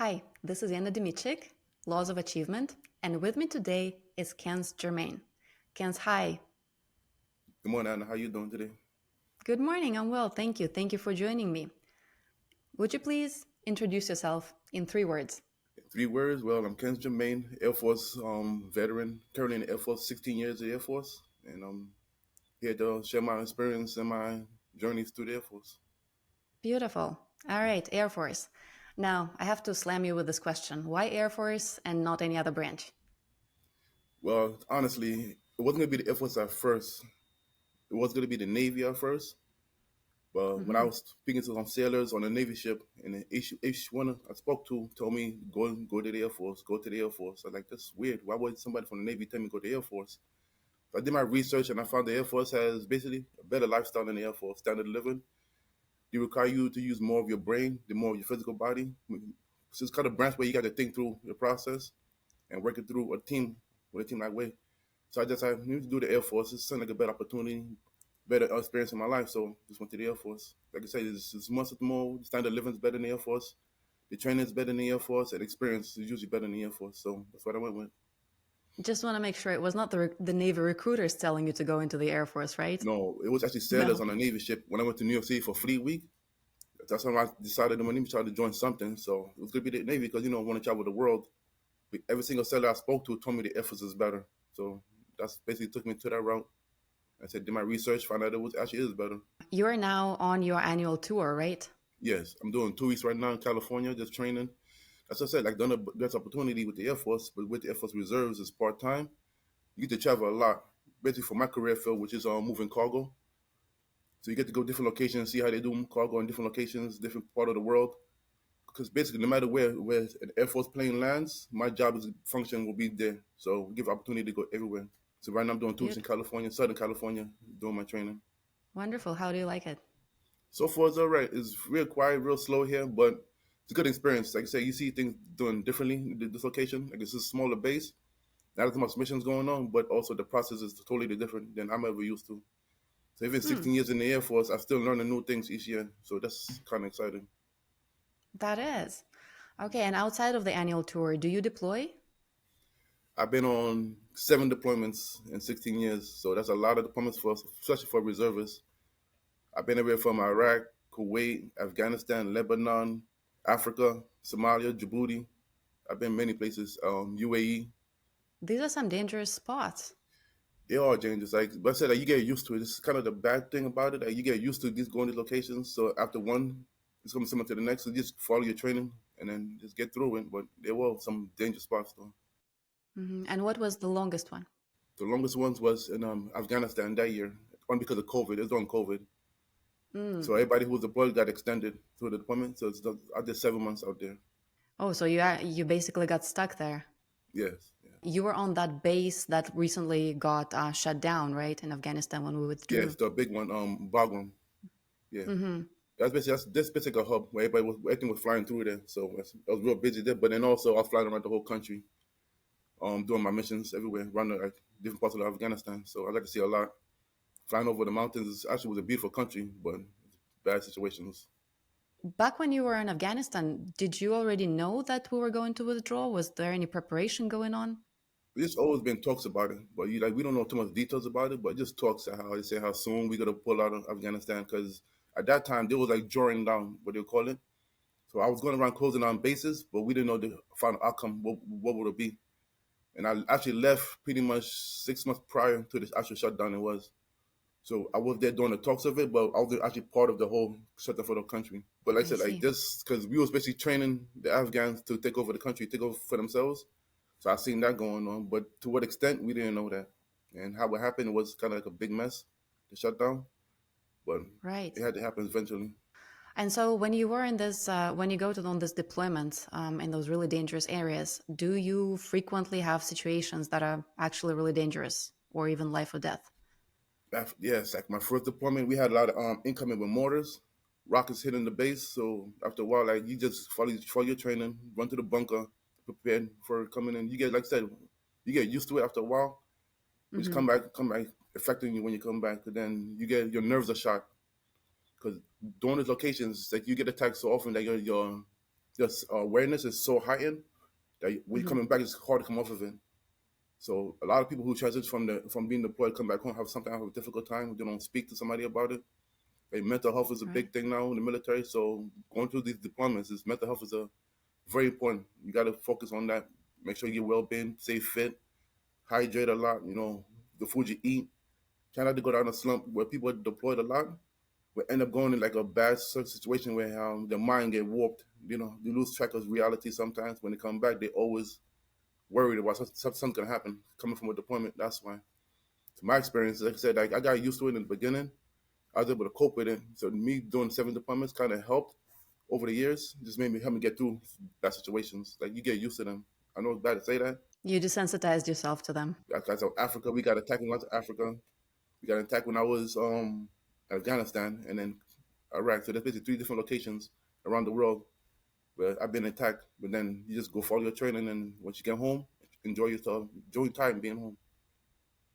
Hi, this is Anna Demidchik, Laws of Achievement, and with me today is Ken's Germain. Ken's, hi. Good morning, Anna. How you doing today? Good morning, I'm well, thank you. Thank you for joining me. Would you please introduce yourself in 3 words? Three words. Well, I'm Ken Jermaine, Air Force veteran, currently in the Air Force, 16 years of the Air Force, and I'm here to share my experience and my journeys through the Air Force. Beautiful. All right, Air Force. Now, I have to slam you with this question. Why Air Force and not any other branch? Well, honestly, it wasn't going to be the Air Force at first. It was going to be the Navy at first. But when I hmm was speaking to some sailors on a Navy ship, and each one I spoke to told me, go to the Air Force, go to the Air Force. I was like, that's weird. Why would somebody from the Navy tell me to go to the Air Force? I did my research and I found the Air Force has basically a better lifestyle than the Air Force, standard of living. They require you to use more of your brain, the more of your physical body. So it's kind of branch where you got to think through your process and work it through with a team that way. So I need to do the Air Force. It sounded like a better opportunity, better experience in my life. So just went to the Air Force. Like I said, it's much more, standard of living is better in the Air Force. The training is better in the Air Force, and experience is usually better in the Air Force. So that's what I went with. Just want to make sure it was not the Navy recruiters telling you to go into the Air Force, right? No, it was actually sailors No. on a Navy ship when I went to New York City for Fleet Week. That's when I decided to when try to join something. So it was gonna be the Navy because I want to travel the world. But every single seller I spoke to told me the Air Force is better. So that's basically took me to that route. I said, did my research, found out it was actually is better. You are now on your annual tour, right? Yes, I'm doing 2 weeks right now in California, just training. As I said, like there's opportunity with the Air Force, but with the Air Force Reserves is part time. You get to travel a lot. Basically for my career field, which is moving cargo. So you get to go different locations, see how they do cargo in different locations, different part of the world. Because basically, no matter where an Air Force plane lands, my job is function will be there. So we give opportunity to go everywhere. So right now I'm doing 2 weeks in Beautiful. California, Southern California, doing my training. Wonderful. How do you like it? So far it's all right. It's real quiet, real slow here, but it's a good experience. Like I say, you see things doing differently in this location. Like it's a smaller base, not as much missions going on, but also the process is totally different than I'm ever used to. So even Hmm, 16 years in the Air Force, I still learning new things each year. So that's kind of exciting. that is. Okay, and outside of the annual tour, do you deploy? I've been on 7 deployments in 16 years, so that's a lot of deployments for, especially for reservists. I've been everywhere from Iraq, Kuwait, Afghanistan, Lebanon, Africa, Somalia, Djibouti. I've been many places. UAE. These are some dangerous spots. They all dangerous. But I said, you get used to it. It's kind of the bad thing about it. Like, you get used to just going to locations. So after one, it's coming similar to the next. So just follow your training and then just get through it. But there were some dangerous spots though. And what was the longest one? The longest ones was in Afghanistan that year, only because of COVID. It was on COVID. Mm. So everybody who was deployed got extended through the deployment. So I did 7 months out there. Oh, so you basically got stuck there. Yes. Yeah. You were on that base that recently got shut down, right, in Afghanistan when we Yes, withdrew. the big one, Bagram. Yeah. hmm That's this basically a hub where everything was flying through there. So I was real busy there. But then also I was flying around the whole country, doing my missions everywhere, around like different parts of Afghanistan. So I got to see a lot. Flying over the mountains actually was a beautiful country, but bad situations. Back when you were in Afghanistan, did you already know that we were going to withdraw? Was there any preparation going on? There's always been talks about it, but we don't know too much details about it. But just talks of how they say how soon we gonna pull out of Afghanistan because at that time they was like drawing down what they call it. So I was going around closing on bases, but we didn't know the final outcome. What would it be? And I actually left pretty much 6 months prior to this actual shutdown. It was so I was there during the talks of it, but I was actually part of the whole shutdown for the country. But like I I said, like see. this because we was basically training the Afghans to take over the country, take over for themselves. So I seen that going on, but to what extent we didn't know that, and how it happened was kind of like a big mess, the shutdown. But Right. it had to happen eventually. And so when you were in this, when you go to on this deployment in those really dangerous areas, do you frequently have situations that are actually really dangerous or even life or death? Yes, like my first deployment, we had a lot of incoming with mortars, rockets hitting the base. So after a while, like you just follow your training, run to the bunker, prepared for coming in. You get, like I said, you get used to it after a while. But you hmm come back, affecting you when you come back. But then you get your nerves are shot because during these locations, like you get attacked so often that you're just awareness is so heightened that when you're Hmm. coming back, it's hard to come off of it. So a lot of people who transition from being deployed come back home have sometimes have a difficult time. They don't speak to somebody about it. Like mental health is a Right. big thing now in the military. So going through these deployments, is mental health is a very important. You got to focus on that. Make sure you get well being, stay fit, hydrate a lot. The food you eat. Try not to go down a slump where people are deployed a lot. We end up going in like a bad situation where the mind get warped. You lose track of reality sometimes. When they come back, they always worried about something's gonna happen coming from a deployment. That's why. To my experience, like I said, I got used to it in the beginning. I was able to cope with it. So me doing 7 deployments kind of helped over the years. Just made me help me get through that situations. Like you get used to them. I know it's bad to say that. You desensitized yourself to them. Like I said, Africa, we got attacked when I went to Africa. We got attacked when I was Afghanistan and then Iraq. So there's basically 3 different locations around the world where I've been attacked. But then you just go follow your training, and once you get home, enjoy yourself, enjoy time being home.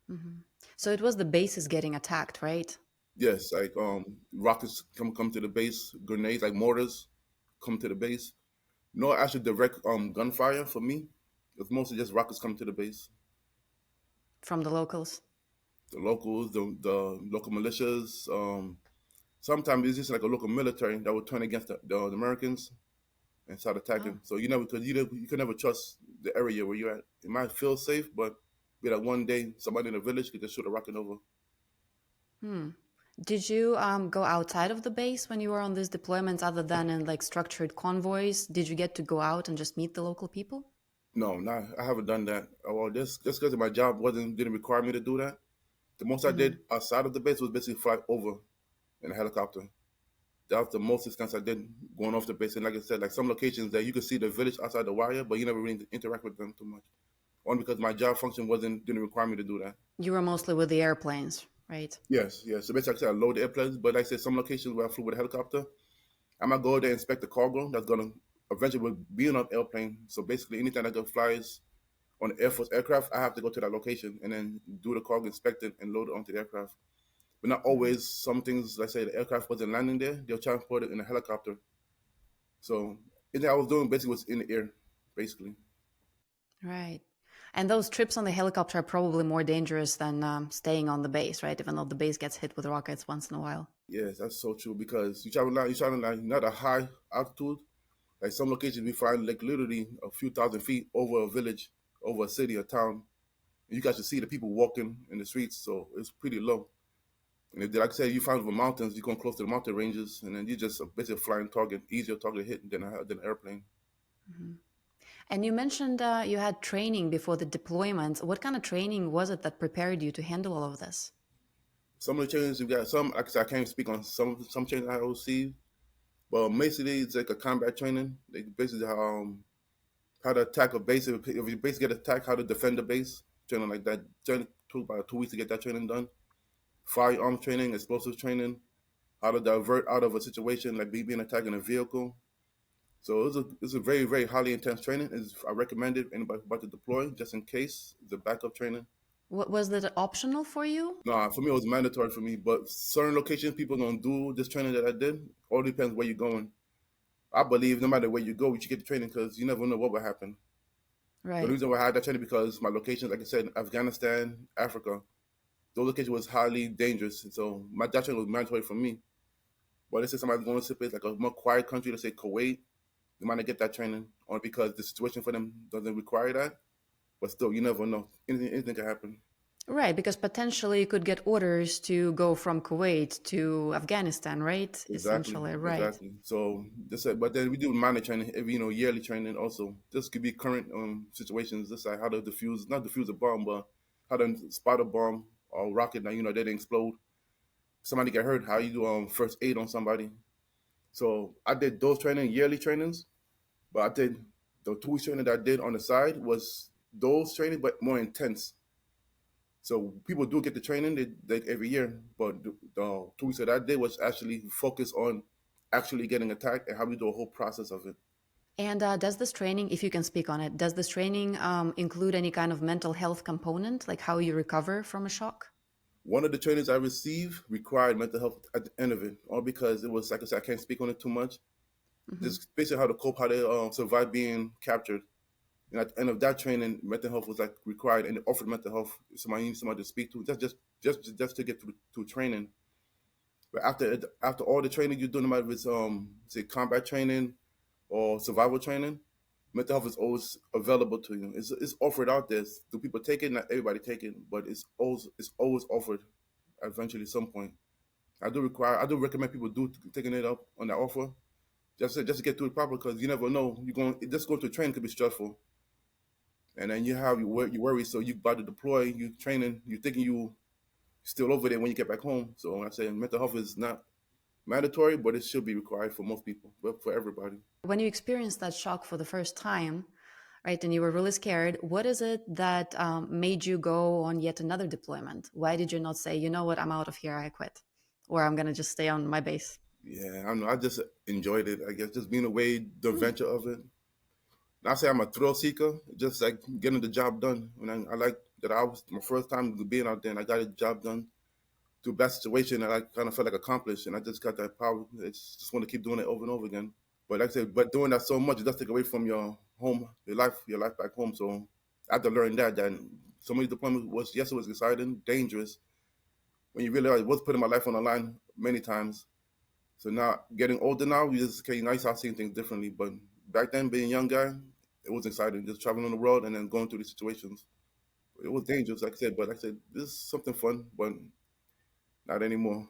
Hmm. So it was the bases getting attacked, right? Yes, like rockets come to the base, grenades like mortars come to the base. No actual direct gunfire for me. It's mostly just rockets come to the base. From the locals. The locals, the local militias. Sometimes it's just like a local military that would turn against the Americans and start Oh. attacking. So you could never trust the area where you're at. It might feel safe, but be like one day somebody in a village could just shoot a rocket over. Hmm. Did you go outside of the base when you were on these deployments other than in like structured convoys? Did you get to go out and just meet the local people? No, I haven't done that. Well, just because my job wasn't didn't require me to do that. The most I Hmm. did outside of the base was basically fly over in a helicopter. That was the most extent I did going off the base. And like I said, like some locations that you could see the village outside the wire, but you never really interact with them too much. Only because my job function wasn't didn't require me to do that. You were mostly with the airplanes, right? Yes, yes. So basically, like I said, I load the airplanes, but like I said, some locations where I flew with a helicopter, I might go there and inspect the cargo that's gonna eventually be on an airplane. So basically, anything that flies on the Air Force aircraft, I have to go to that location and then do the cargo, inspect it, and load it onto the aircraft. But not Hmm. always. Some things, like say the aircraft wasn't landing there, they'll transport it in a helicopter. So anything I was doing basically was in the air, basically. Right. And those trips on the helicopter are probably more dangerous than staying on the base, right? Even though the base gets hit with rockets once in a while. Yes, that's so true because you travel like not a high altitude. Like some locations we find like literally a few thousand feet over a village, over a city, a town. And you guys should see the people walking in the streets, so it's pretty low. And if, like I said, you find the mountains, you come close to the mountain ranges, and then you just basically a flying target, easier target to hit than an airplane. Hmm. And you mentioned you had training before the deployment. What kind of training was it that prepared you to handle all of this? Some of the trainings you got, some like I said, I can't speak on some trainings I received, but basically it's like a combat training. They basically how to attack a base. If you base get attacked, how to defend the base. Training like that. Training took about 2 weeks to get that training done. Firearm training, explosive training, how to divert out of a situation like being attacked in a vehicle. So it's a very very highly intense training. I recommend it anybody about to deploy just in case the backup training. What was that optional for you? No, for me it was mandatory for me. But certain locations people don't do this training that I did. All depends where you're going. I believe no matter where you go, you should get the training because you never know what will happen. The Right. reason why I had that training because my locations, like I said, Afghanistan, Africa, those locations was highly dangerous. And so that training was mandatory for me. But let's say somebody's going to a place like a more quiet country, let's say Kuwait, they might not get that training only because the situation for them doesn't require that. But still, you never know. Anything can happen. Right, because potentially you could get orders to go from Kuwait to Afghanistan, right? Exactly, Essentially, right. exactly. So but then we do minor training, every yearly training also. This could be current situations. Just like how to defuse, not defuse a bomb, but how to spot a bomb or rocket that they didn't explode. Somebody get hurt, how you do first aid on somebody. So I did those training, yearly trainings, but I did the 2 weeks training that I did on the side was those training, but more intense. So people do get the training they every year, but the 2 weeks that I did was actually focus on actually getting attacked and how we do a whole process of it. And does this training, if you can speak on it, does this training include any kind of mental health component, like how you recover from a shock? One of the trainings I received required mental health at the end of it, all because it was like I said, I can't speak on it too much. Hmm. just basically how to cope, how to survive being captured. And at the end of that training, mental health was like required, and they offered mental health. Somebody needs somebody to speak to. Just to get through training. But after all the training you're doing, no matter if it's say combat training or survival training, mental health is always available to you. It's offered out there. Do people take it? Not everybody take it, but it's always offered. Eventually, at some point, I do recommend people do taking it up on that offer. Just to get through it proper, because you never know. Just going to training could be stressful, and then you have you worry. So you about to deploy, you training, you thinking you still over there when you get back home. So I say mental health is not mandatory, but it should be required for most people, but for everybody. When you experienced that shock for the first time, right, and you were really scared, what is it that made you go on yet another deployment? Why did you not say, you know what, I'm out of here, I quit, or I'm gonna just stay on my base? Yeah, I don't know. I just enjoyed it. I guess just being away, the Hmm. adventure of it. Not say I'm a thrill seeker, just like getting the job done. And I like that I was my first time being out there, and I got the job done through a bad situation, and I kind of felt like accomplished, and I just got that power. It's just want to keep doing it over and over again. But like I said, but doing that so much, it does take away from your home, your life back home. So I had to learn that some of the deployment was, yes, it was exciting, dangerous. When you realize I was putting my life on the line many times. So now getting older now, we just okay, now you start seeing things differently. But back then, being a young guy, it was exciting, just traveling the world and then going through these situations. It was dangerous, like I said, but like I said, this is something fun, but not anymore.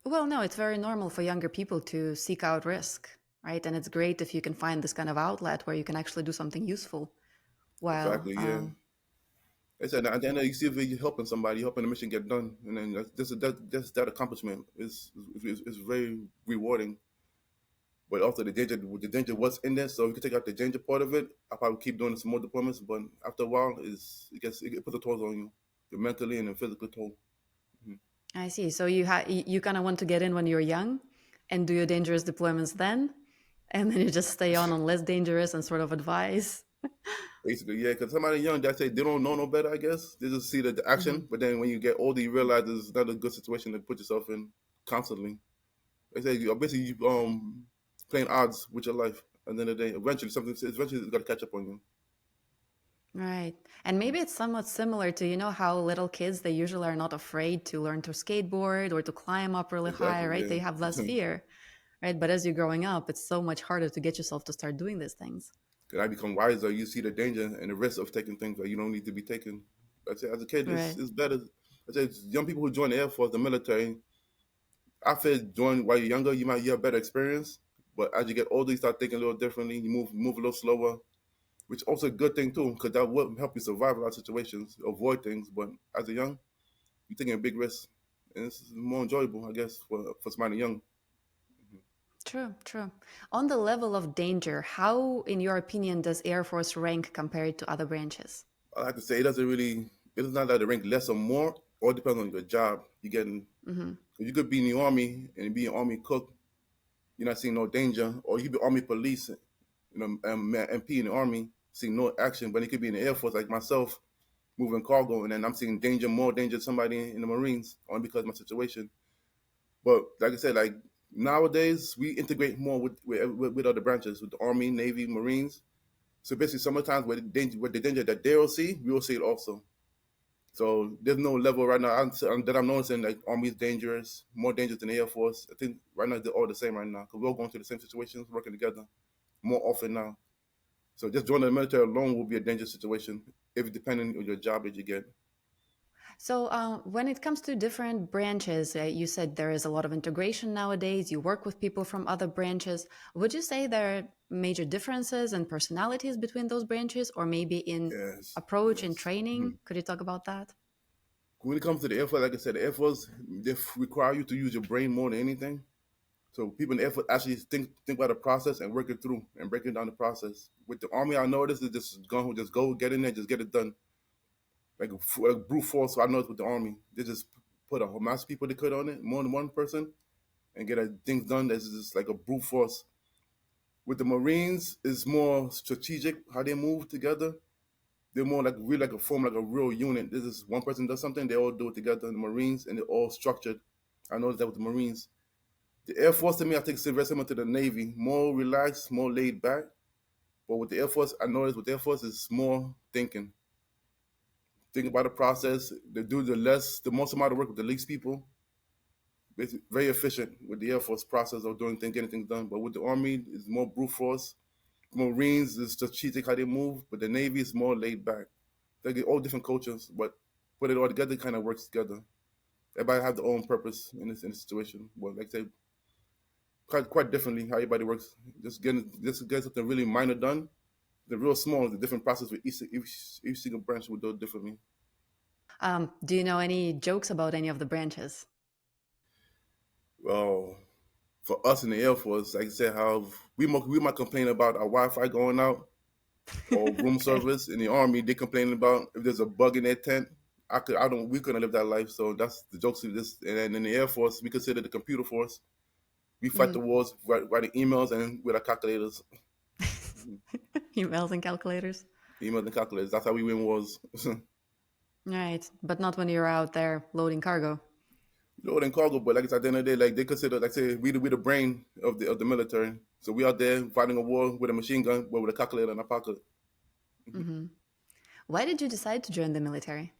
Well, no, it's very normal for younger people to seek out risk, right? And it's great if you can find this kind of outlet where you can actually do something useful while Exactly, yeah. I said at the end, you see if you're helping somebody, helping the mission get done, and then that accomplishment is very rewarding. But also the danger was in there, so if you could take out the danger part of it, I'll probably keep doing some more deployments. But after a while, it puts a toll on you, the mentally and the physical toll. Mhm. I see. So you kind of want to get in when you're young and do your dangerous deployments then, and then you just stay on less dangerous and sort of advise. Basically, yeah, because somebody young that say they don't know no better, I guess they just see the Hmm. action. But then when you get older, you realize it's not a good situation to put yourself in constantly. They say you're basically playing odds with your life. At the end of the day, eventually it's got to catch up on you. Right. And maybe it's somewhat similar to, how little kids, they usually are not afraid to learn to skateboard or to climb up really high, Exactly, right? yeah. They have less fear, right? But as you're growing up, it's so much harder to get yourself to start doing these things. Because I become wiser, you see the danger and the risk of taking things that you don't need to be taking. I say, as a kid, Right. it's better. I say, young people who join the Air Force, the military, I feel join while you're younger, you have better experience. But as you get older, you start thinking a little differently. You move a little slower, which is also a good thing too, because that will help you survive a lot of situations, avoid things. But as a young, you're taking a big risk, and it's more enjoyable, I guess, for somebody young. True, true. On the level of danger, how, in your opinion, does Air Force rank compared to other branches? I have to say, it's not that it rank less or more. All depends on your job. You getting, Hmm. you could be in the army and be an army cook. You're not seeing no danger, or you could be army police, MP in the army, seeing no action. But it could be in the Air Force, like myself, moving cargo, and then I'm seeing danger, more danger, to somebody in the Marines, only because of my situation. But like I said, like nowadays we integrate more with other branches, with the Army, Navy, Marines. So basically, sometimes with the danger that they will see, we will see it also. So there's no level right now that I'm noticing like Army is dangerous, more dangerous than the Air Force. I think right now they're all the same right now because we're all going through the same situations, working together more often now. So just joining the military alone will be a dangerous situation if depending on your job that you get. So, when it comes to different branches, you said there is a lot of integration nowadays. You work with people from other branches. Would you say there are major differences and personalities between those branches, or maybe in Yes, approach and yes. Mhm. training? Could you talk about that? When it comes to the Air Force, like I said, the Air Force they require you to use your brain more than anything. So people in the Air Force actually think about the process and work it through and breaking down the process. With the Army, I know this is just go get in there, just get it done like brute force. So I know it's with the Army. They just put a whole mass of people they could on it, more than one person, and get things done. That's just like a brute force. With the Marines, it's more strategic how they move together. They're more like really like a form, like a real unit. This is one person does something, they all do it together in the Marines, and they're all structured. I noticed that with the Marines. The Air Force to me, I think it's very similar to the Navy. More relaxed, more laid back. But with the Air Force, I noticed with the Air Force is more thinking. Think about the process. They do the most amount of work with the least people. It's very efficient with the Air Force process of doing things, getting things done. But with the Army, it's more brute force. Marines is strategic how they move, but the Navy is more laid back. They get all different cultures, but put it all together, it kind of works together. Everybody have their own purpose in this situation. But like I say, quite differently how everybody works. Just get something really minor done. The real small, the different process with each single branch will do it differently. Do you know any jokes about any of the branches? Well, for us in the Air Force, like I said, how we might complain about our Wi-Fi going out or room Okay. service. In the Army, they complain about if there's a bug in their tent. We couldn't live that life. So that's the jokes of this. And then in the Air Force, we consider the computer force. We fight the Mhm. wars, writing emails and with our calculators, Emails and calculators. emails and calculators. That's how we win wars. Right, but not when you're out there loading cargo. Loading cargo, but like it's at the end of the day, like they consider, like say, we the brain of the military. So we out there fighting a war with a machine gun, but with a calculator in our pocket. Hmm. Why did you decide to join the military?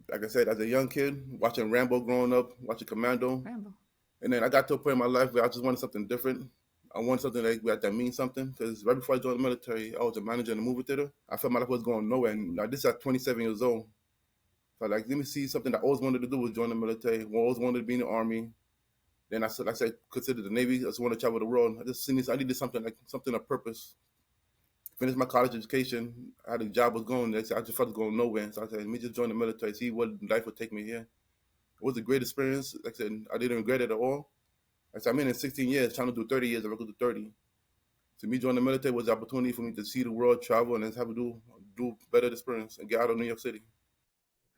Like I said, as a young kid, watching Rambo growing up, watching Commando, Rambo. and then I got to a point in my life where I just wanted something different. I wanted something that means something. Because right before I joined the military, I was a manager in a movie theater. I felt my life was going nowhere. And now this is at 27 years old. So like, let me see something that I always wanted to do was join the military. I always wanted to be in the army. Then I said, consider the Navy. I just want to travel the world. I just seen this. I needed something of purpose. Finished my college education. I had a job was going. I just felt it was going nowhere. So I said, let me just join the military. See what life would take me here. It was a great experience. Like I said, I didn't regret it at all. Like I said, I'm in 16 years, trying to do 30 years if I go to 30. So me joining the military was the opportunity for me to see the world, travel, and then have to do better experience and get out of New York City.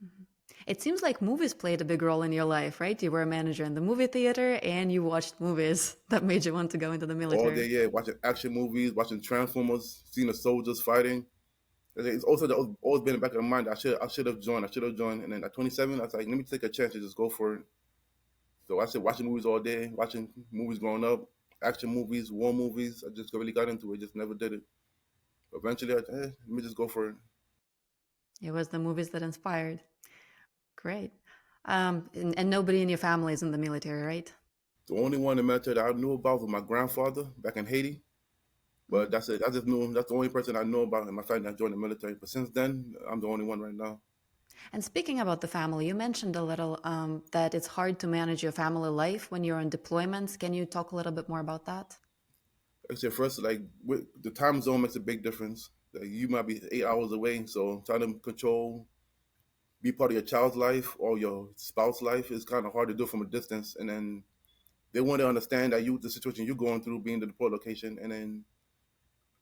Mhm. It seems like movies played a big role in your life, right? You were a manager in the movie theater and you watched movies that made you want to go into the All day, military. yeah, watching action movies, watching Transformers, seeing the soldiers fighting. It's also always been in the back of my mind. I should have joined. I should have joined. And then at 27, I was like, let me take a chance and just go for it. So I said, watching movies all day, watching movies growing up, action movies, war movies. I just really got into it. Just never did it. But eventually, let me just go for it. It was the movies that inspired. Great. And nobody in your family is in the military, right? The only one in the military that I knew about was my grandfather back in Haiti. But Mhm. that's it. I just knew him. That's the only person I know about in my family that joined the military. But since then, I'm the only one right now. And speaking about the family, you mentioned a little that it's hard to manage your family life when you're on deployments. Can you talk a little bit more about that? Like I said, first, the time zone makes a big difference. Like you might be 8 hours away, so trying to control, be part of your child's life or your spouse's life is kind of hard to do from a distance. And then they want to understand that the situation you're going through, being the deployed location, and then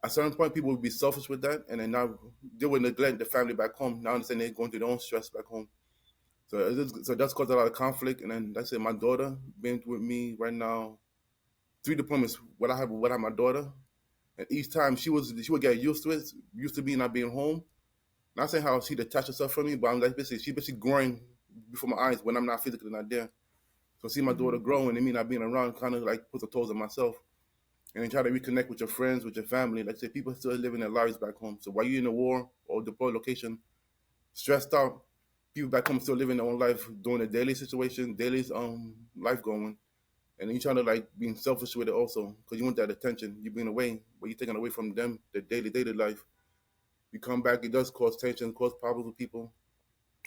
at a certain point, people would be selfish with that, and then now they would neglect the family back home. Now understand they're going through their own stress back home. So that's caused a lot of conflict. And then that's it. My daughter been with me right now 3 deployments. What I have my daughter, and each time she would get used to it, used to me not being home. Not saying how she detached herself from me, but I'm like basically growing before my eyes when I'm not physically not there. So see my daughter Hmm. growing and me not being around kind of like puts a toll on myself. And then try to reconnect with your friends, with your family. Like I say, people still living their lives back home. So while you're in a war or deployed location, stressed out, people back home still living their own life, doing a daily situation, daily life going. And then you trying to like being selfish with it also because you want that attention. You're being away, but you're taking away from them, their daily life. You come back, it does cause tension, cause problems with people.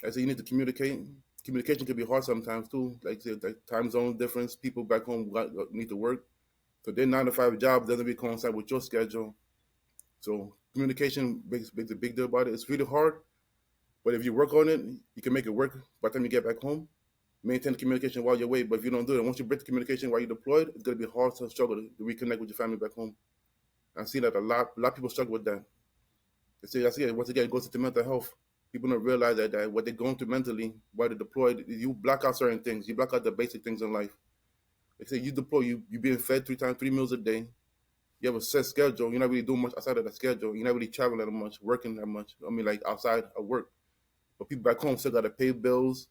I say you need to communicate. Communication can be hard sometimes too. Like say, like time zone difference. People back home need to work, so their 9 to 5 job doesn't be coincide with your schedule. So communication makes a big deal about it. It's really hard, but if you work on it, you can make it work by the time you get back home. Maintain the communication while you're away, but if you don't do it, once you break the communication while you're deployed, it's gonna be hard to struggle to reconnect with your family back home. I see that a lot of people struggle with that. They say, I see it once again, it goes into mental health. People don't realize that what they're going through mentally while they're deployed, you block out certain things. You block out the basic things in life. They say you deploy, you being fed 3 meals a day. You have a set schedule. You're not really doing much outside of that schedule. You're not really traveling that much, working that much. I mean, like outside of work. But people back home still got to pay bills.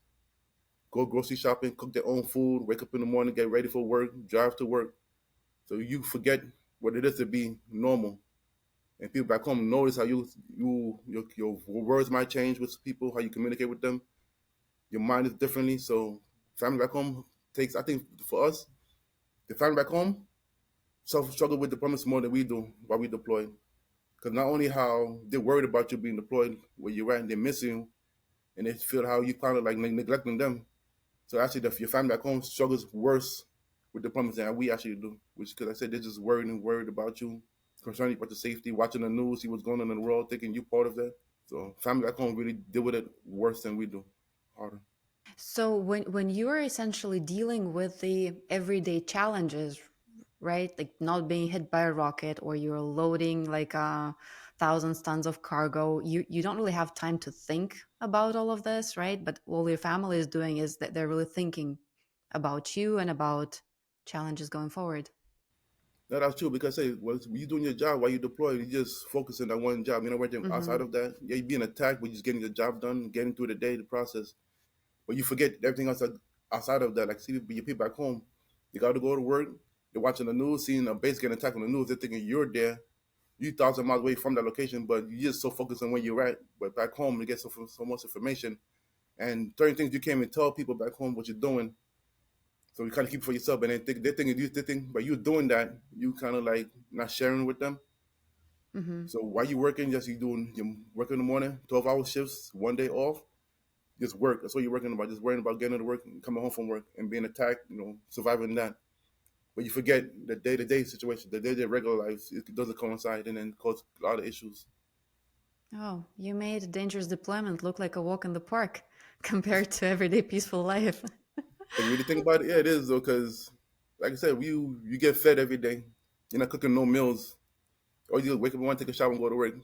go grocery shopping, cook their own food, wake up in the morning, get ready for work, drive to work. So you forget what it is to be normal. And people back home notice how your words might change with people, how you communicate with them. Your mind is differently. So family back home takes, I think, for us, the family back home struggle with deployments more than we do while we deploy. Because not only how they're worried about you being deployed where you're at, and they're missing you, and they feel how you kind of like neglecting them. So actually, your family back home struggles worse with deployments than we actually do. Which, because I said they're just worried about you, concerned about your safety, watching the news, see what's going on in the world, thinking you part of that. So family back home really deal with it worse than we do, harder. So when you're essentially dealing with the everyday challenges, right? Like not being hit by a rocket, or you're loading like thousands tons of cargo, you don't really have time to think about all of this, right? But all your family is doing is that they're really thinking about you and about challenges going forward. No, that's true because say, well, you doing your job while you deploy, you just focusing on one job. You know, working outside Hmm. of that, yeah, you being attacked, but you're just getting your job done, getting through the day, the process. But you forget everything else outside of that. Like, see your people back home, you got to go to work. They're watching the news, seeing a base getting attacked on the news. They're thinking you're there. You 1,000 miles away from that location, but you're just so focused on where you're at. But back home, you get so much information and certain things you can't even tell people back home what you're doing. So you kind of keep it for yourself, and then they're thinking they think, but you doing that, you kind of like not sharing with them. Hmm. So while you working, just you work in the morning, 12-hour shifts, one day off, just work. That's what you're working about. Just worrying about getting to work and coming home from work and being attacked, surviving that. But you forget the day to day situation, the day to day regular life, it doesn't coincide and then cause a lot of issues. Oh, you made dangerous deployment look like a walk in the park compared to everyday peaceful life. If you really think about it, yeah, it is though, because like I said, you get fed every day. You're not cooking no meals. Or you just wake up and want to take a shower and go to work.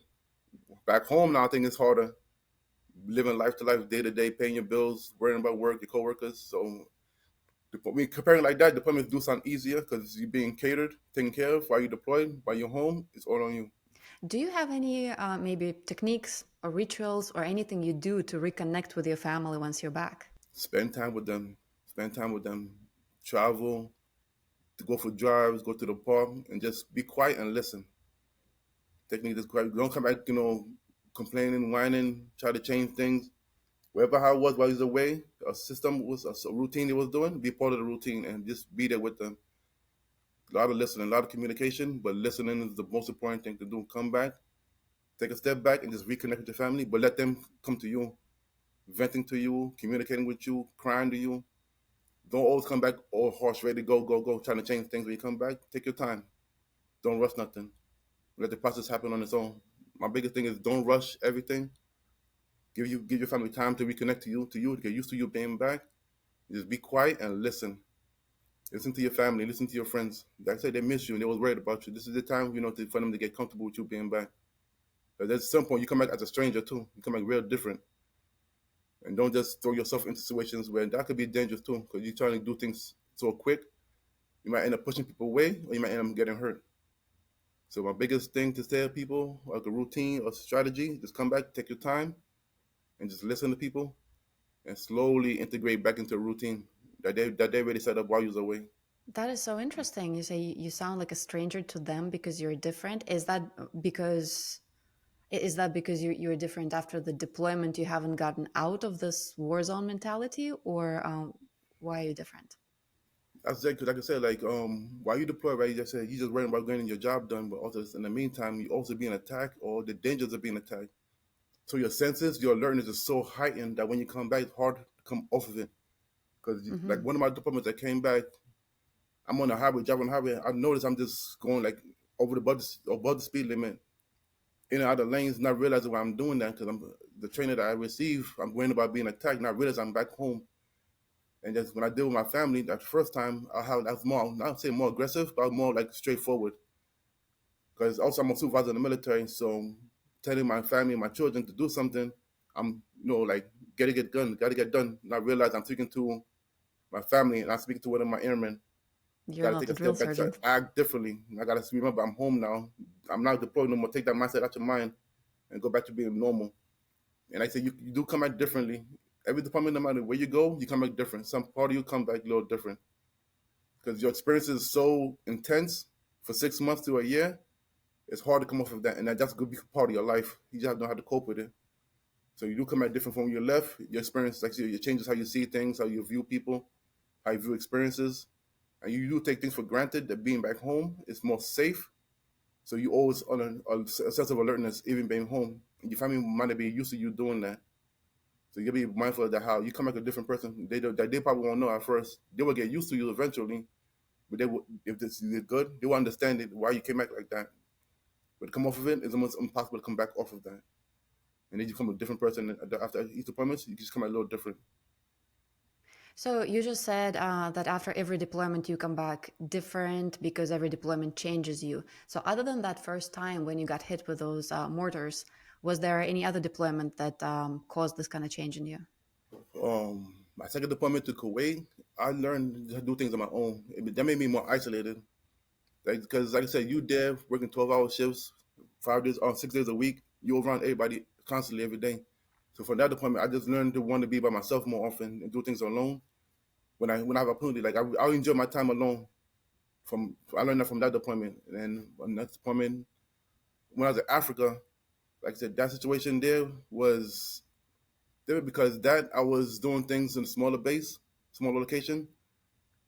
Back home now, I think it's harder living life to life, day to day, paying your bills, worrying about work, your coworkers. So, I mean, comparing like that, deployments do sound easier because you're being catered, taken care of while you're deployed, while you're home. It's all on you. Do you have any maybe techniques or rituals or anything you do to reconnect with your family once you're back? Spend time with them. Spend time with them. Travel, to go for drives, go to the park, and just be quiet and listen. Technique is quiet. Don't come back, complaining, whining, try to change things. Wherever how it was while he was away, a system was a routine he was doing, be part of the routine and just be there with them. A lot of listening, a lot of communication, but listening is the most important thing to do. Come back, take a step back, and just reconnect with your family, but let them come to you, venting to you, communicating with you, crying to you. Don't always come back all harsh, ready to go, go, go, trying to change things when you come back. Take your time. Don't rush nothing. Let the process happen on its own. My biggest thing is don't rush everything. Give your family time to reconnect to get used to you being back. Just be quiet and listen. Listen to your family. Listen to your friends. Like I said, they miss you and they was worried about you. This is the time, for them to get comfortable with you being back. But at some point, you come back as a stranger too. You come back real different, and don't just throw yourself into situations where that could be dangerous too, because you're trying to do things so quick. You might end up pushing people away, or you might end up getting hurt. So my biggest thing to tell people, like a routine or strategy, just come back, take your time, and just listen to people, and slowly integrate back into a routine that they already set up while you was away. That is so interesting. You say you sound like a stranger to them because you're different. Because is that because you're different after the deployment? You haven't gotten out of this war zone mentality, or why are you different? That's exactly like I said, like while you deploy, right? You just said you just worrying about getting your job done, but also in the meantime, you also being attacked or the dangers of being attacked. So your senses, your alertness is so heightened that when you come back, it's hard to come off of it. Because like Hmm. one of my deployments that came back, I'm on the highway, driving on the highway. I noticed I'm just going like above the speed limit, in and out of lanes, not realizing why I'm doing that because I'm the trainer that I receive. I'm worrying about being attacked, not realize I'm back home. And just when I deal with my family, that first time I was more, not say more aggressive, but more like straightforward. Because also I'm a supervisor in the military, so telling my family, my children to do something, I'm like gotta get done. And I realize I'm speaking to my family and I'm speaking to one of my airmen. You're Gotta not take a a drill step back to sergeant. act differently. I gotta remember I'm home now. I'm not deployed no more. Take that mindset out your mind and go back to being normal. And I say you do come out differently. Every department, no matter where you go, you come back different. Some part of you come back a little different because your experience is so intense for 6 months to a year. It's hard to come off of that, and that's a good part of your life. You just have to know how to cope with it. So you do come back different from when you left. Your experience, like it changes how you see things, how you view people, how you view experiences, and you do take things for granted. That being back home is more safe. So you always on a sense of alertness, even being home. And your family might not be used to you doing that. So you gotta be mindful of that. How you come like a different person. They probably won't know at first. They will get used to you eventually, but they will, if this is good, they will understand it why you came back like that. But to come off of it, it's almost impossible to come back off of that. And then you become a different person after each deployment. You just come out a little different. So you just said that after every deployment you come back different because every deployment changes you. So other than that first time when you got hit with those mortars, was there any other deployment that caused this kind of change in you? My second deployment to Kuwait, I learned to do things on my own. That made me more isolated. Because, like I said, you there working 12-hour shifts, 5 days on 6 days a week. You around everybody constantly every day. So from that deployment, I just learned to want to be by myself more often and do things alone. When I have opportunity, like I enjoy my time alone. I learned that from that deployment, and then on that deployment, when I was in Africa, like I said, that situation there was different because that I was doing things in a smaller base, smaller location,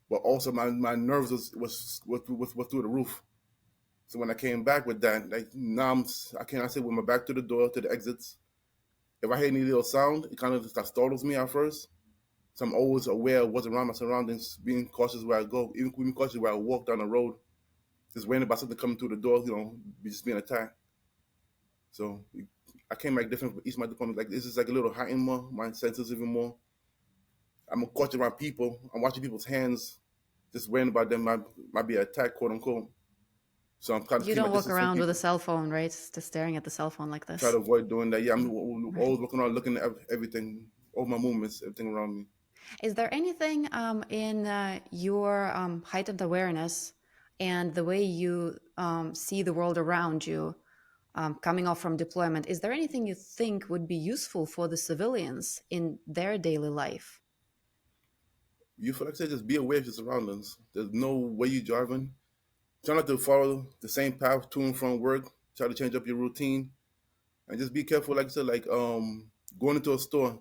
but also my nerves was through the roof. So when I came back with that, like now I cannot sit with my back to the door to the exits. If I hear any little sound, it kind of just startles me at first. So I'm always aware of what's around my surroundings, being cautious where I go, even being cautious where I walk down the road, just worrying about something coming through the door, just being attacked. So I came back different for each of my department. Like this is like a little heightened more, my senses even more. I'm cautious around people. I'm watching people's hands, just worrying about them might be attacked, quote unquote. So I'm kind of You keeping my don't walk distance from around with a people. cell phone, right? Just staring at the cell phone like Try to this. avoid doing that. Yeah, I'm Right. always looking around, looking at everything, all my movements, everything around me. Is there anything in your heightened awareness and the way you see the world around you coming off from deployment? Is there anything you think would be useful for the civilians in their daily life? You feel like I said, just be aware of your surroundings. There's no way you're driving. Try not to follow the same path to and from work. Try to change up your routine and just be careful. Like I said, like going into a store,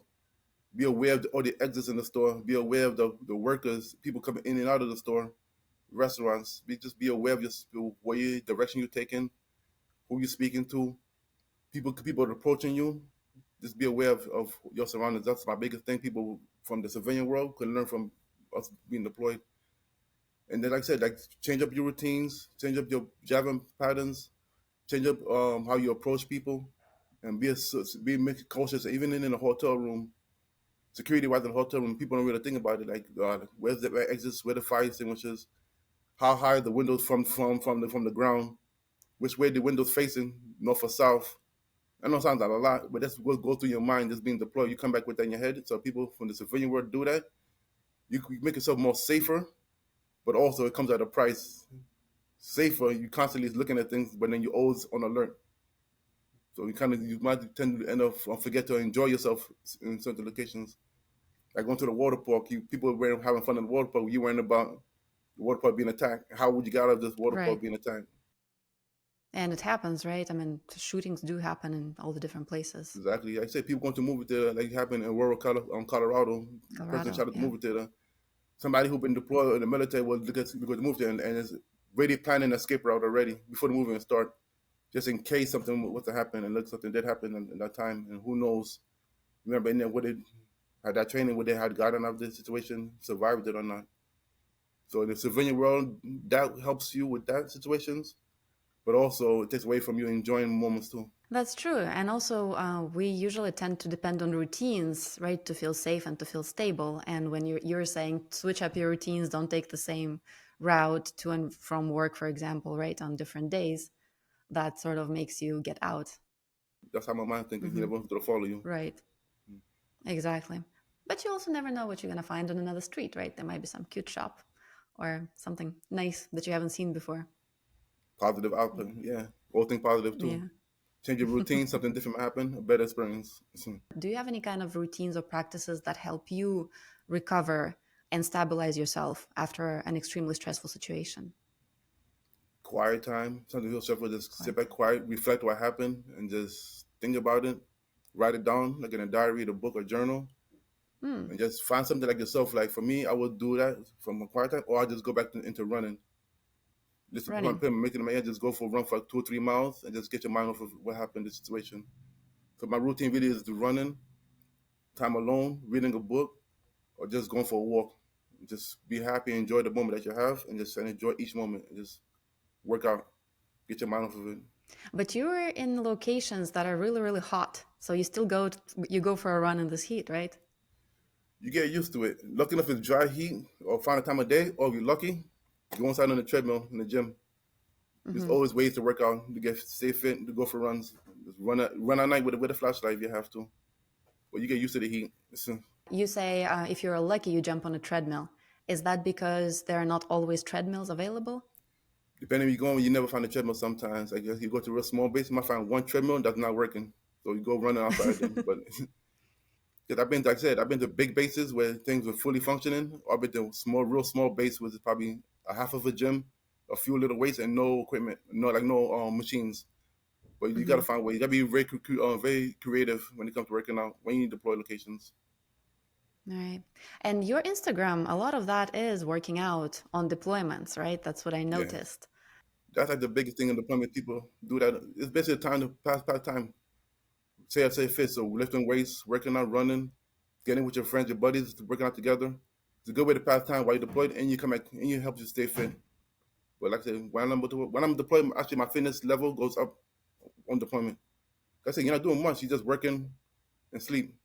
be aware of all the exits in the store. Be aware of the workers, people coming in and out of the store, restaurants. Just be aware of your direction you're taking, who you're speaking to, people are approaching you. Just be aware of your surroundings. That's my biggest thing. People from the civilian world can learn from us being deployed. And then, like I said, like change up your routines, change up your jabbing patterns, change up how you approach people, and be cautious. Even in a hotel room, security wise in the hotel room, people don't really think about it. Like where's the exits, where the fire extinguishers, how high are the windows from the ground, which way the windows facing, north or south. I know it sounds like a lot, but that's what goes through your mind just being deployed. You come back with that in your head. So people from the civilian world do that. You make yourself more safer, but also it comes at a price. Safer, you constantly looking at things, but then you're always on alert. So you might tend to end up forget to enjoy yourself in certain locations. Like going to the water park, people were having fun in the water park. You worrying about the water park being attacked. How would you get out of this water Right. park being attacked? And it happens, right? I mean, shootings do happen in all the different places. Exactly. Like I said, people going to movie theater, like it happened in rural Colorado. Person Colorado, shot at the yeah. movie theater. Somebody who been deployed in the military was because to move there and is ready planning an escape route already before the movie even start, just in case something was to happen and look something did happen in that time. And who knows? Remember in there would it had that training would they had gotten out of this situation, survived it or not. So in the civilian world, that helps you with that situations, but also it takes away from you enjoying moments too. That's true. And also, we usually tend to depend on routines, right, to feel safe and to feel stable. And when you're saying switch up your routines, don't take the same route to and from work, for example, right, on different days, that sort of makes you get out. That's how my mind thinking. He Hmm. never wants to follow you. Right. Exactly. But you also never know what you're going to find on another street, right? There might be some cute shop or something nice that you haven't seen before. Positive output, yeah. All think positive too. Yeah. Change your routine, something different might happen, a better experience. Do you have any kind of routines or practices that help you recover and stabilize yourself after an extremely stressful situation? Quiet time, something real simple, just sit Quiet. back quiet, reflect what happened, and just think about it. Write it down, like in a diary, a book, or journal, Hmm. and just find something like yourself. Like for me, I would do that from a quiet time, or I just go back into running. Just Running. making my head, just go for a run for like 2 or 3 miles, and just get your mind off of what happened in the situation. So my routine really is the running, time alone, reading a book, or just going for a walk. Just be happy, enjoy the moment that you have, and just enjoy each moment. And just work out, get your mind off of it. But you're in locations that are really, really hot. So you still you go for a run in this heat, right? You get used to it. Lucky enough, it's dry heat, or find a time of day, or if you're lucky, go inside on the treadmill in the gym. There's Hmm. always ways to work out, to get stay fit, to go for runs. Just run at night with a flashlight if you have to. But you get used to the heat. You say if you're lucky, you jump on a treadmill. Is that because there are not always treadmills available? Depending where you're going, you never find a treadmill sometimes. I guess you go to a real small base, you might find one treadmill that's not working. So you go running outside them. But because I've been, like I said, I've been to big bases where things were fully functioning. Or I've been to real small base with probably a half of a gym, a few little weights, and no equipment, no machines. But you got to Hmm. find ways. You got to be very creative when it comes to working out when you deploy locations. Right. And your Instagram, a lot of that is working out on deployments, right? That's what I Yeah, noticed. that's like the biggest thing in deployment. People do that. It's basically a time to pass time. Say fit. So lifting weights, working out, running, getting with your friends, your buddies, working out together. It's a good way to pass time while you're deployed, and you come back and you help you stay fit. But like I said, when I'm deployed, actually my fitness level goes up on deployment. Like I said, you're not doing much. You're just working and sleep.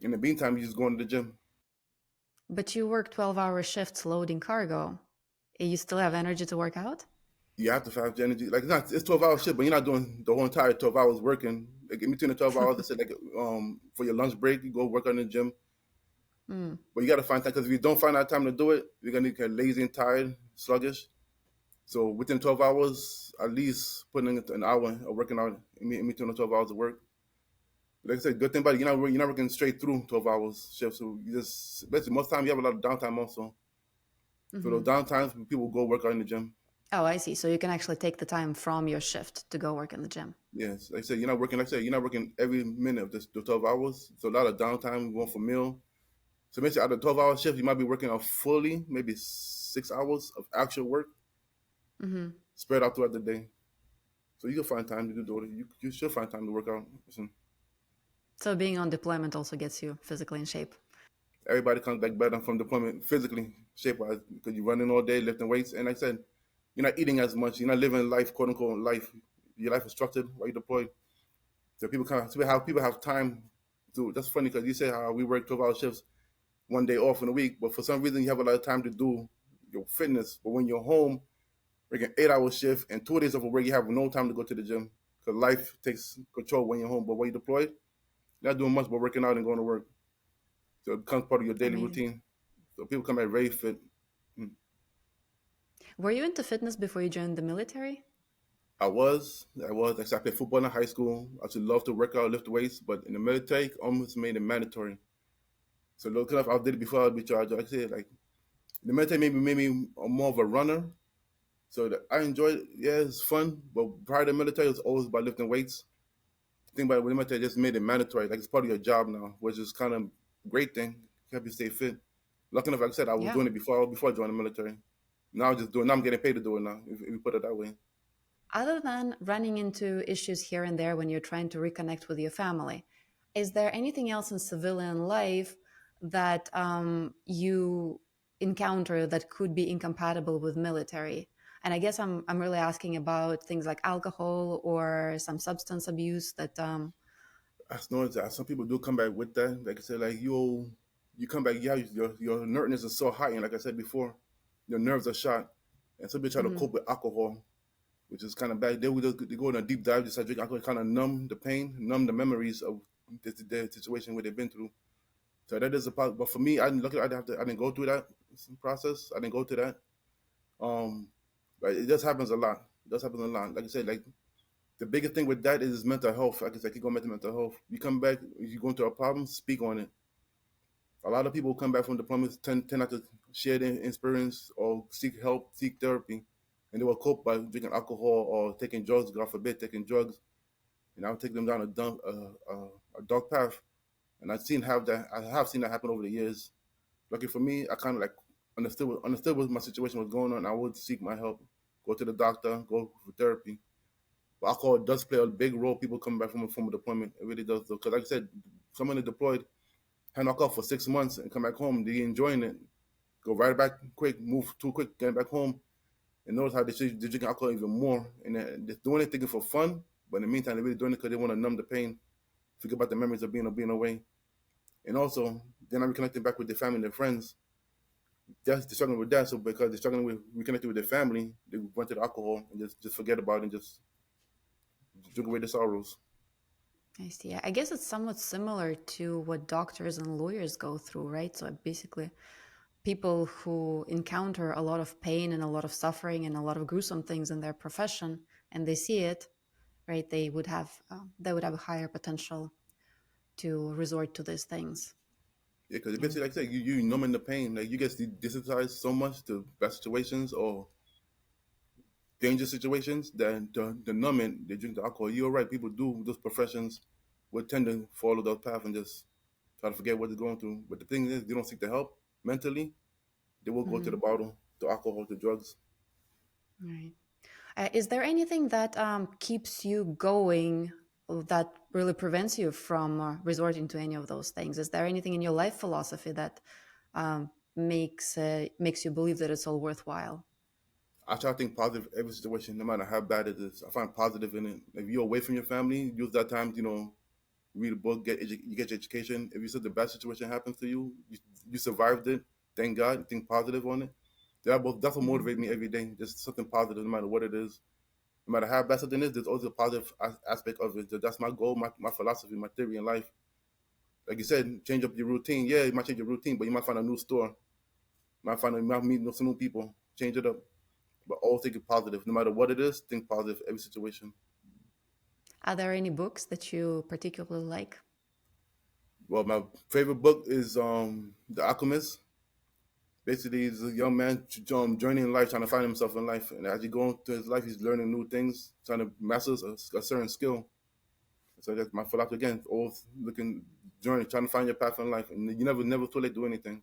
In the meantime, you're just going to the gym. But you work 12-hour shifts loading cargo. You still have energy to work out? You have to have the energy. Like it's 12 hour shift, but you're not doing the whole entire 12 hours working. Like in between the 12 hours, I said like for your lunch break, you go work out in the gym. Hmm. But you got to find time because if you don't find that time to do it, you're gonna get lazy and tired, sluggish. So within 12 hours, at least putting in an hour of working out in between the 12 hours of work. Like I said, good thing about it, you're not working straight through 12 hours shift. So you just basically most time you have a lot of downtime also. So Hmm. those downtimes people go work out in the gym. Oh, I see. So you can actually take the time from your shift to go work in the gym. Yes, like I said, you're not working. Like I said, you're not working every minute of the 12 hours. So a lot of downtime going for meal. So basically, out of 12 hour shift, you might be working on fully maybe 6 hours of actual work Hmm. spread out throughout the day. So you can find time to do it. You should find time to work out. Listen, So being on deployment also gets you physically in shape. everybody comes back better from deployment physically, shape wise, because you're running all day, lifting weights. And like I said, you're not eating as much. You're not living life, quote unquote, life. Your life is structured while you're deployed. So people have time to. That's funny because you say how we work 12 hour shifts, one day off in a week, but for some reason you have a lot of time to do your fitness. But when you're home, working 8 hour shift and 2 days of work, you have no time to go to the gym because life takes control when you're home. But when you're deployed, you're not doing much but working out and going to work. So it becomes part of your daily Amazing. routine. So people come out very fit. Mm. Were you into fitness before you joined the military? I actually I played football in high school. I actually love to work out, lift weights, but in the military, almost made it mandatory. So look enough, I did it before I'd be charged. Like I said, like the military made me more of a runner. So I enjoyed it. Yeah, it's fun. But prior to the military, it was always about lifting weights. The thing about it, the military just made it mandatory. Like it's part of your job now, which is kind of a great thing. Help you stay fit. Lucky enough, like I said, I was Yeah. doing it before I joined the military. Now I'm just doing. Now I'm getting paid to do it now. If you put it that way. Other than running into issues here and there when you're trying to reconnect with your family, is there anything else in civilian life that you encounter that could be incompatible with military? And I guess I'm really asking about things like alcohol or some substance abuse that I know that some people do come back with that. Like I said, like you come back, yeah, your alertness is so high, and like I said before, your nerves are shot, and some people try to Mhm. cope with alcohol, which is kind of bad. They go in a deep dive, just start drinking alcohol, kind of numb the pain, numb the memories of the situation where they've been through. So that is a part. But for me, I didn't go through that process. I didn't go to that. Um, but it just happens a lot. It does happen a lot. Like I said, like The biggest thing with that is mental health. Like I said, keep going back to mental health. You come back, you go into a problem, speak on it. A lot of people who come back from deployments tend not to share their experience or seek help, seek therapy, and they will cope by drinking alcohol or taking drugs. God forbid, taking drugs, and I'll take them down a dark path. And I have seen that happen over the years. Lucky for me, I kind of like understood what my situation was going on. I would seek my help, go to the doctor, go for therapy. But alcohol does play a big role. People coming back from a deployment, it really does. Because like I said, someone that deployed had knock off for 6 months and come back home, they enjoying it. Go right back quick, move too quick, get back home, and notice how they drink alcohol even more. And they're doing it thinking for fun, but in the meantime, they're really doing it because they want to numb the pain, forget about the memories of being away. And also, they're not reconnecting back with their family and their friends. They're struggling with that. So because they're struggling with reconnecting with their family, they went to the alcohol and just forget about it and just drink away the sorrows. I see. I guess it's somewhat similar to what doctors and lawyers go through, right? So basically, people who encounter a lot of pain and a lot of suffering and a lot of gruesome things in their profession, and they see it, right? They would have a higher potential to resort to these things. Yeah, because And basically, like I said, you numbing the pain. Like you get desensitized so much to bad situations or dangerous situations that the numbing, they drink the alcohol. You're right. People do those professions would tend to follow that path and just try to forget what they're going through. But the thing is, they don't seek the help mentally. They will go to the mhm, bottle, to alcohol, to drugs. right. Is there anything that keeps you going, that really prevents you from resorting to any of those things? Is there anything in your life philosophy that makes you believe that it's all worthwhile? I try to think positive every situation, no matter how bad it is. I find positive in it. If you're away from your family, use that time, read a book, you get your education. If you said the bad situation happens to you, you survived it. Thank God. Think positive on it. That's what Mhm. motivates me every day. Just something positive, no matter what it is. No matter how bad something is, there's always a positive aspect of it. That's my goal, my philosophy, my theory in life. Like you said, change up your routine. Yeah, you might change your routine, but you might find a new store. You might meet some new people. Change it up. But always think it positive. No matter what it is, think positive every situation. Are there any books that you particularly like? Well, my favorite book is The Alchemist. Basically, he's a young man journeying in life, trying to find himself in life. And as he goes through his life, he's learning new things, trying to master a certain skill. So that's my philosophy again. Always looking, journey, trying to find your path in life, and you never too late to do anything.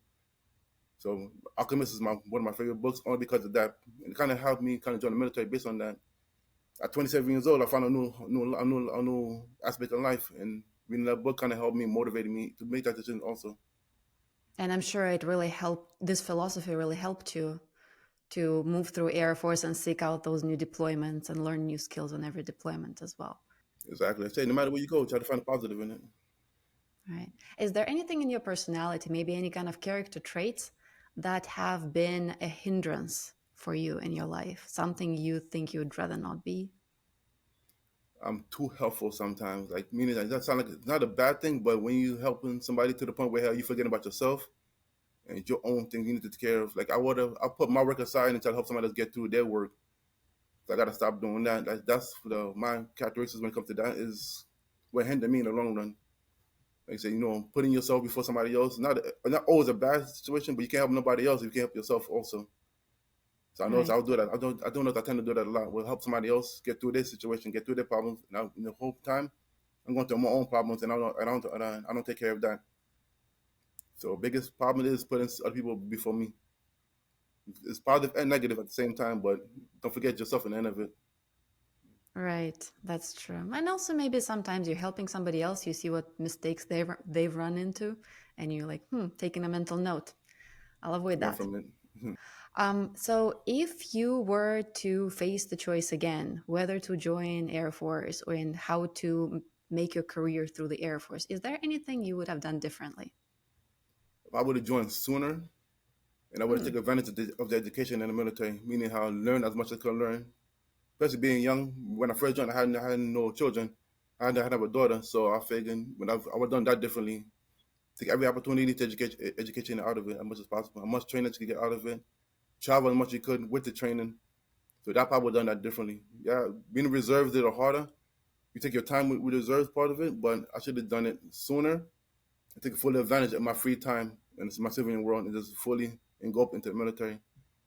So Alchemist is one of my favorite books only because of that. And it kind of helped me kind of join the military based on that. At 27 years old, I found a new aspect of life, and reading that book kind of helped me, motivated me to make that decision also. And I'm sure it really helped. This philosophy really helped you to move through Air Force and seek out those new deployments and learn new skills on every deployment as well. Exactly. I say no matter where you go, try to find a positive in it. Right. Is there anything in your personality, maybe any kind of character traits that have been a hindrance for you in your life? Something you think you would rather not be? I'm too helpful sometimes. Like meaning that sound like it's not a bad thing, but when you helping somebody to the point where hell, you forget about yourself and it's your own thing you need to take care of. Like I put my work aside and try to help somebody else get through their work. So I gotta stop doing that. That's my characteristics when it comes to that is what hinder me in the long run. Like I say, putting yourself before somebody else, not always a bad situation, but you can't help nobody else if you can't help yourself also. So I know Right. I'll do that. I don't know if I tend to do that a lot. We'll help somebody else get through their situation, get through their problems. Now, in the whole time, I'm going through my own problems, and I don't take care of that. So biggest problem is putting other people before me. It's positive and negative at the same time, but don't forget yourself in the end of it. Right. That's true. And also maybe sometimes you're helping somebody else, you see what mistakes they've run into, and you're like, taking a mental note. I'll avoid Learn that. from it. So if you were to face the choice again, whether to join Air Force or in how to make your career through the Air Force, is there anything you would have done differently? If I would have joined sooner, and I would have Hmm. taken advantage of the education in the military, meaning how I learned as much as I could learn. Especially being young, when I first joined, I had no children. I had a daughter, so I figured I would have done that differently. Take every opportunity to education out of it as much as possible. As much training as you get out of it. Travel as much as you could with the training. So that probably would have done that differently. Yeah, being reserved is a little harder, you take your time with reserves part of it, but I should have done it sooner. I take full advantage of my free time and it's my civilian world and just fully engulf into the military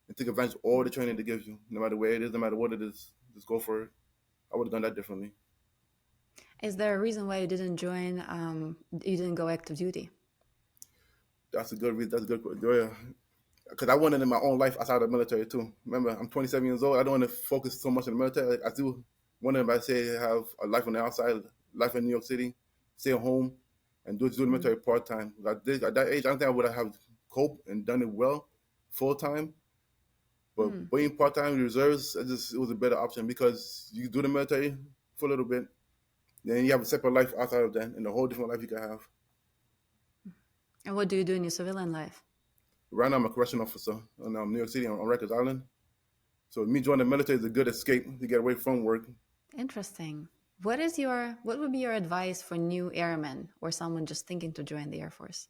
and take advantage of all the training they give you, no matter where it is, no matter what it is. Just go for it. I would have done that differently. Is there a reason why you didn't join? You didn't go active duty? That's a good reason. That's a good. Because I wanted in my own life outside of the military too. Remember, I'm 27 years old. I don't want to focus so much on the military. I do want to, I say, have a life on the outside, life in New York City, stay at home, and do the Mm. military part time. At that age, I don't think I would have coped and done it well, full time. But Mm. being part time in reserves, it was a better option because you do the military for a little bit, then you have a separate life outside of that, and a whole different life you can have. And what do you do in your civilian life? Right now, I'm a correction officer in New York City on Rikers Island. So me joining the military is a good escape to get away from work. Interesting. What would be your advice for new airmen or someone just thinking to join the Air Force?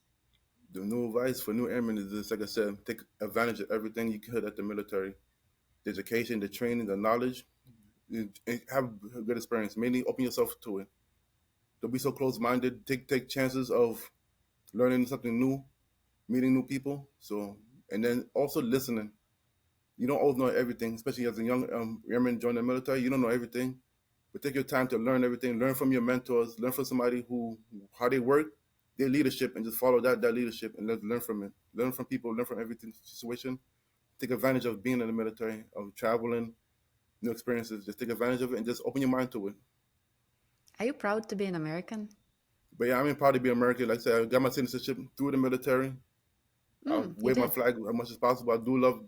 The new advice for new airmen is this, like I said, take advantage of everything you could at the military. The education, the training, the knowledge, and have a good experience. Mainly open yourself to it. Don't be so close-minded. Take chances of learning something new, meeting new people. So, and then also listening. You don't always know everything, especially as a young airman joining the military. You don't know everything, but take your time to learn everything. Learn from your mentors. Learn from somebody who how they work, their leadership, and just follow that leadership and learn from it. Learn from people. Learn from everything situation. Take advantage of being in the military, of traveling, new experiences. Just take advantage of it and just open your mind to it. Are you proud to be an American? But yeah, I'm proud to be American. Like I said, I got my citizenship through the military. I You wave my did. flag as much as possible. I do love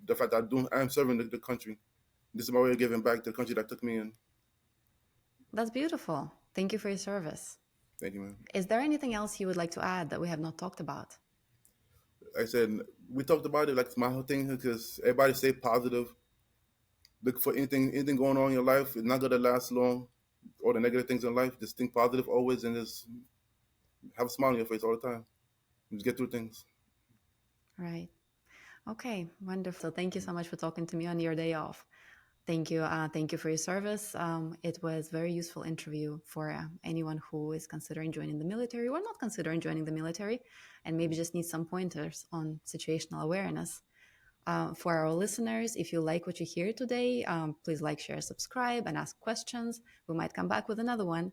the fact that I am serving the country. This is my way of giving back to the country that took me in. That's beautiful. Thank you for your service. Thank you, man. Is there anything else you would like to add that we have not talked about? Like I said, we talked about it like it's my whole thing because everybody stay positive. Look for anything going on in your life. It's not gonna last long. All the negative things in life, just think positive always and just have a smile on your face all the time. Just get through things. Right. Okay, wonderful. Thank you so much for talking to me on your day off. Thank you. Thank you for your service. It was a very useful interview for anyone who is considering joining the military or not considering joining the military and maybe just needs some pointers on situational awareness. For our listeners, if you like what you hear today, please like, share, subscribe, and ask questions. We might come back with another one.